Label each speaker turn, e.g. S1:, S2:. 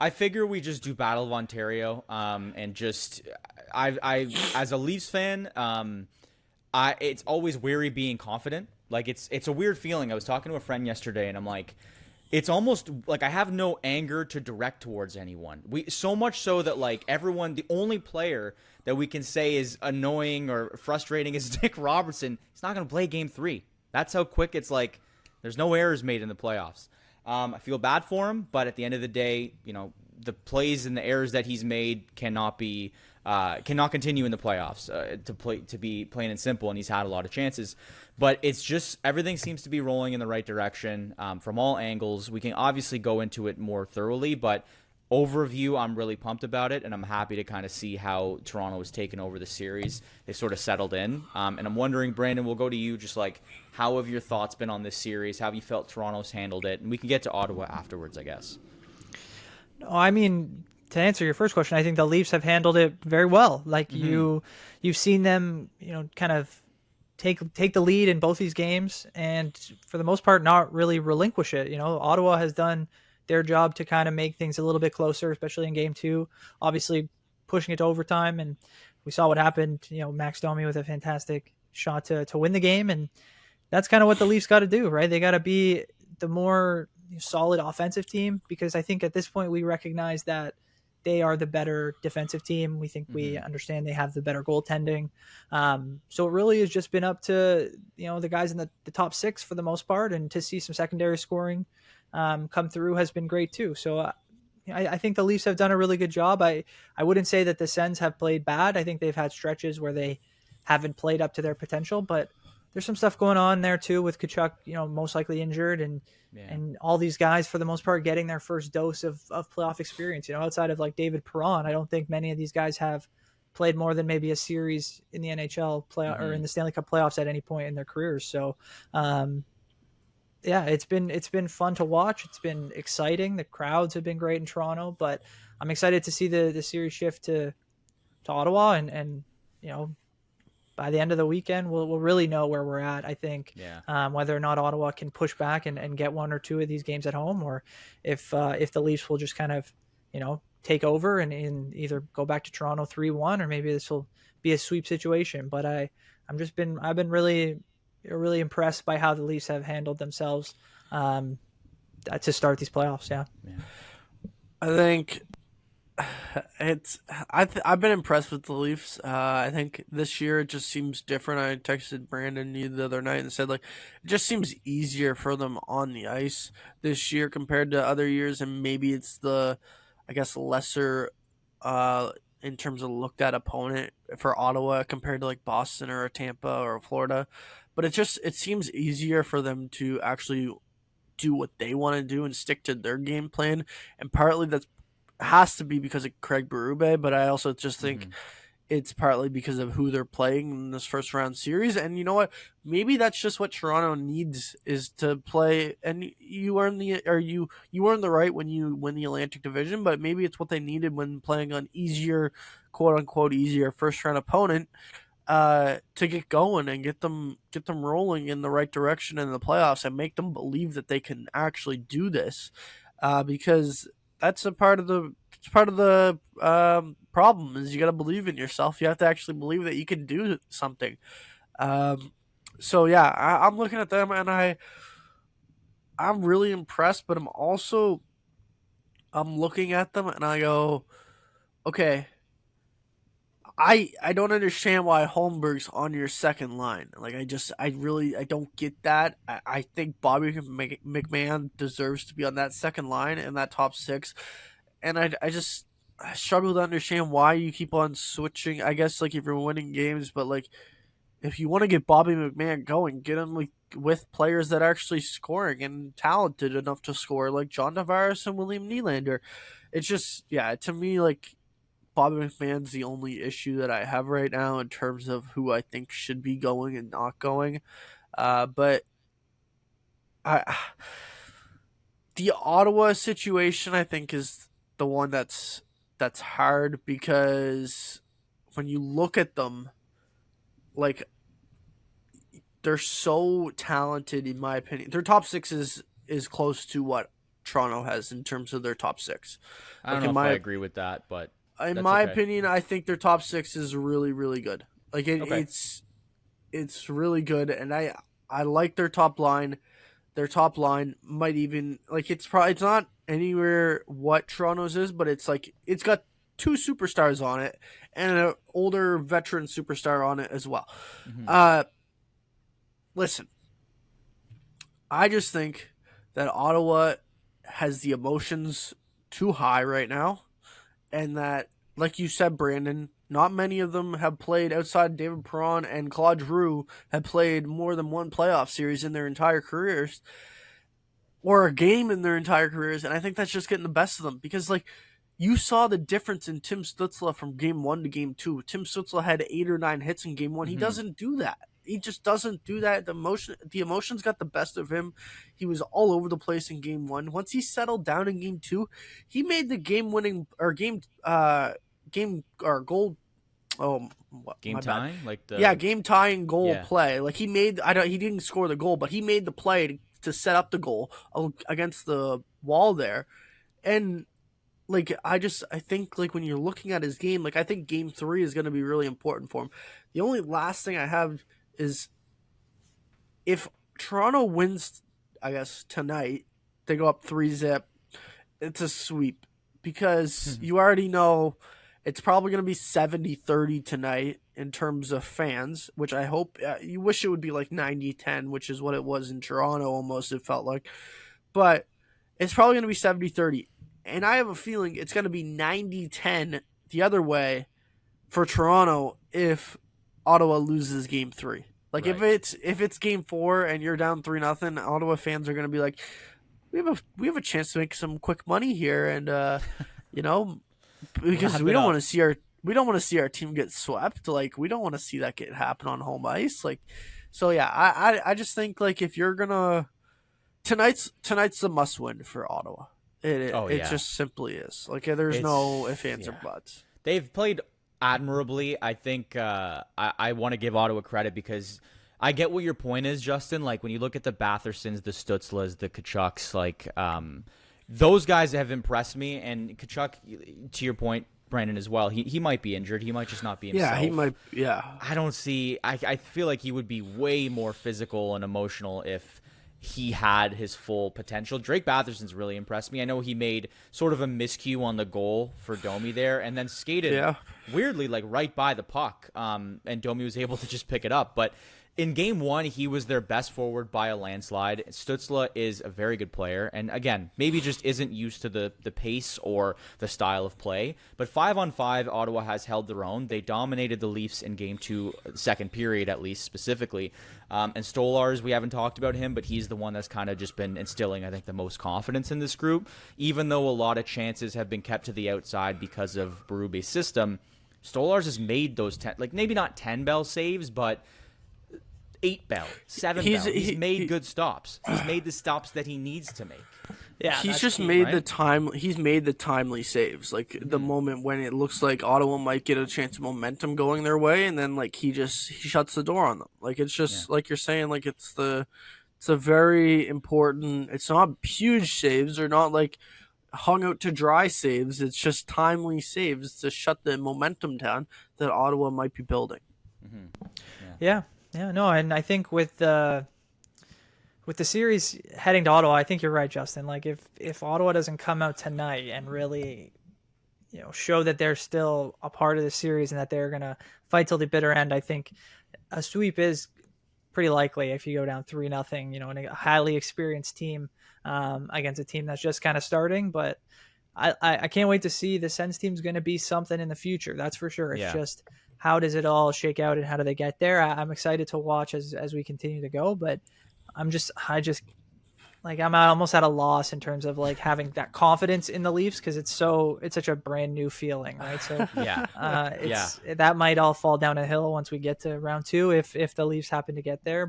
S1: I figure we just do Battle of Ontario, and just I as a Leafs fan, it's always weary being confident. Like it's a weird feeling. I was talking to a friend yesterday, and I'm like, it's almost like I have no anger to direct towards anyone. We so much so that like everyone, the only player that we can say is annoying or frustrating is Nick Robertson. He's not going to play Game 3. That's how quick it's like. There's no errors made in the playoffs. I feel bad for him, but at the end of the day, the plays and the errors that he's made cannot continue in the playoffs to be plain and simple. And he's had a lot of chances, but it's just everything seems to be rolling in the right direction from all angles. We can obviously go into it more thoroughly, but overview, I'm really pumped about it, and I'm happy to kind of see how Toronto has taken over the series. They've sort of settled in, and I'm wondering, Brandon, we'll go to you. Just like, how have your thoughts been on this series? How have you felt Toronto's handled it? And we can get to Ottawa afterwards, I guess.
S2: No, I mean, to answer your first question, I think the Leafs have handled it very well. Like you've seen them, kind of take the lead in both these games, and for the most part, not really relinquish it. Ottawa has done their job to kind of make things a little bit closer, especially in Game 2. Obviously, pushing it to overtime, and we saw what happened. Max Domi with a fantastic shot to win the game, and that's kind of what the Leafs got to do, right? They got to be the more solid offensive team, because I think at this point we recognize that they are the better defensive team. We think we understand they have the better goaltending. So it really has just been up to the guys in the top six for the most part, and to see some secondary scoring come through has been great too. So I think the Leafs have done a really good job. I wouldn't say that the Sens have played bad. I think they've had stretches where they haven't played up to their potential, but there's some stuff going on there too with Kachuk, most likely injured, and all these guys for the most part getting their first dose of playoff experience. Outside of like David Perron, I don't think many of these guys have played more than maybe a series in the NHL play or in the Stanley Cup playoffs at any point in their careers. So, yeah, it's been fun to watch. It's been exciting. The crowds have been great in Toronto, but I'm excited to see the series shift to Ottawa, and by the end of the weekend, we'll really know where we're at, I think, whether or not Ottawa can push back and get one or two of these games at home, or if the Leafs will just kind of, take over and either go back to Toronto 3-1, or maybe this will be a sweep situation. But I've been really, really impressed by how the Leafs have handled themselves to start these playoffs. Yeah.
S3: I think I've been impressed with the Leafs. I think this year it just seems different. I texted Brandon the other night and said, like, it just seems easier for them on the ice this year compared to other years, and maybe it's the, I guess, lesser in terms of looked at opponent for Ottawa compared to like Boston or Tampa or Florida. But it seems easier for them to actually do what they want to do and stick to their game plan, and partly that's has to be because of Craig Berube, but I also just think it's partly because of who they're playing in this first round series. And you know what? Maybe that's just what Toronto needs, is to play, and you earn you earn the right when you win the Atlantic Division, but maybe it's what they needed when playing an easier, quote unquote easier first round opponent, to get going and get them rolling in the right direction in the playoffs and make them believe that they can actually do this, because that's a part of the problem, is you got to believe in yourself. You have to actually believe that you can do something. So yeah, I'm looking at them, and I'm really impressed, but I'm looking at them and I go, okay, I don't understand why Holmberg's on your second line. Like, I don't get that. I think Bobby McMahon deserves to be on that second line and that top six, and I struggle to understand why you keep on switching. I guess like if you're winning games, but like if you want to get Bobby McMahon going, get him like with players that are actually scoring and talented enough to score, like John Tavares and William Nylander. It's just, yeah, to me, like, Bobby McMahon's the only issue that I have right now in terms of who I think should be going and not going. But I, the Ottawa situation, I think, is the one that's hard, because when you look at them, like, they're so talented in my opinion. Their top six is close to what Toronto has in terms of their top six.
S1: I don't
S3: Like,
S1: know if I agree with that, but
S3: in
S1: that's
S3: my
S1: okay.
S3: opinion, I think their top six is really, really good. Like
S1: Okay.
S3: it's really good, and I like their top line. Their top line might even like it's not anywhere what Toronto's is, but it's like it's got two superstars on it and an older veteran superstar on it as well.
S1: Mhm.
S3: Listen, I just think that Ottawa has the emotions too high right now, and that, like you said, Brandon, not many of them have played outside David Perron and Claude Giroux have played more than one playoff series in their entire careers, or a game in their entire careers, and I think that's just getting the best of them because, like, you saw the difference in Tim Stützle from game 1 to game 2. Tim Stützle had 8 or 9 hits in game 1. He
S1: Mhm.
S3: doesn't do that. He just doesn't do that. The emotions got the best of him. He was all over the place in game 1. Once he settled down in game 2, he made the game or goal. Oh, what,
S1: Game
S3: my bad.
S1: time, like the
S3: Yeah, game tying goal
S1: Yeah.
S3: play. Like he made. He didn't score the goal, but he made the play to set up the goal against the wall there, and like I think like when you're looking at his game, like I think game 3 is going to be really important for him. The only last thing I have is if Toronto wins, I guess tonight they go up 3-0. It's a sweep because you already know it's probably going to be 70-30 tonight in terms of fans, which I hope you wish it would be like 90-10, which is what it was in Toronto almost, it felt like. But it's probably going to be 70-30. And I have a feeling it's going to be 90-10 the other way for Toronto if Ottawa loses game 3. Like
S1: Right.
S3: if it's game 4 and you're down 3-0, Ottawa fans are going to be like, we have a chance to make some quick money here, and you know, because
S1: Wrap
S3: we
S1: it
S3: don't
S1: up.
S3: want to see our team get swept. Like we don't want to see that get happen on home ice. Like, so yeah, I just think like if you're gonna tonight's the must win for Ottawa.
S1: Oh
S3: It
S1: yeah.
S3: just simply is. Like there's
S1: It's
S3: no ifs, ands, or
S1: yeah.
S3: buts.
S1: They've played admirably. I think I want to give Ottawa credit because I get what your point is, Justin. Like when you look at the Bathersons, the Stutzlas, the Kachucks, like those guys have impressed me. And Kachuk, to your point, Brandon as well. He might be injured. He might just not be himself.
S3: Yeah, he might. Yeah,
S1: I don't see. I feel like he would be way more physical and emotional if he had his full potential. Drake Batherson's really impressed me. I know he made sort of a miscue on the goal for Domi there, and then skated
S3: Yeah.
S1: weirdly like right by the puck. And Domi was able to just pick it up. But in game 1, he was their best forward by a landslide. Stützle is a very good player, and again, maybe just isn't used to the pace or the style of play. But 5-on-5, Ottawa has held their own. They dominated the Leafs in game 2, second period at least specifically. And Stolarz, we haven't talked about him, but he's the one that's kind of just been instilling, I think, the most confidence in this group. Even though a lot of chances have been kept to the outside because of Berube's system, Stolarz has made those 10, like maybe not 10 bell saves, but 8 bell, 7 bell. He's made good stops. He's made the stops that he needs to make.
S2: Yeah,
S3: he's
S2: that's
S3: just
S2: key.
S3: made
S1: right?
S3: He's made the timely saves, like the moment when it looks like Ottawa might get a chance of momentum going their way, and then like he shuts the door on them. Like it's just like you're saying, like it's a very important. It's not huge saves or not like hung out to dry saves. It's just timely saves to shut the momentum down that Ottawa might be building.
S2: Yeah, no, and I think with the series heading to Ottawa, I think you're right, Justin. Like if Ottawa doesn't come out tonight and really, show that they're still a part of the series and that they're gonna fight till the bitter end, I think a sweep is pretty likely if you go down 3-0. And a highly experienced team against a team that's just kind of starting, but. I can't wait to see the Sens team's going to be something in the future. That's for sure. It's just how does it all shake out and how do they get there? I'm excited to watch as we continue to go, but I'm almost at a loss in terms of like having that confidence in the Leafs because it's such a brand new feeling, right? So
S1: Yeah.
S2: that might all fall down a hill once we get to round 2 if the Leafs happen to get there.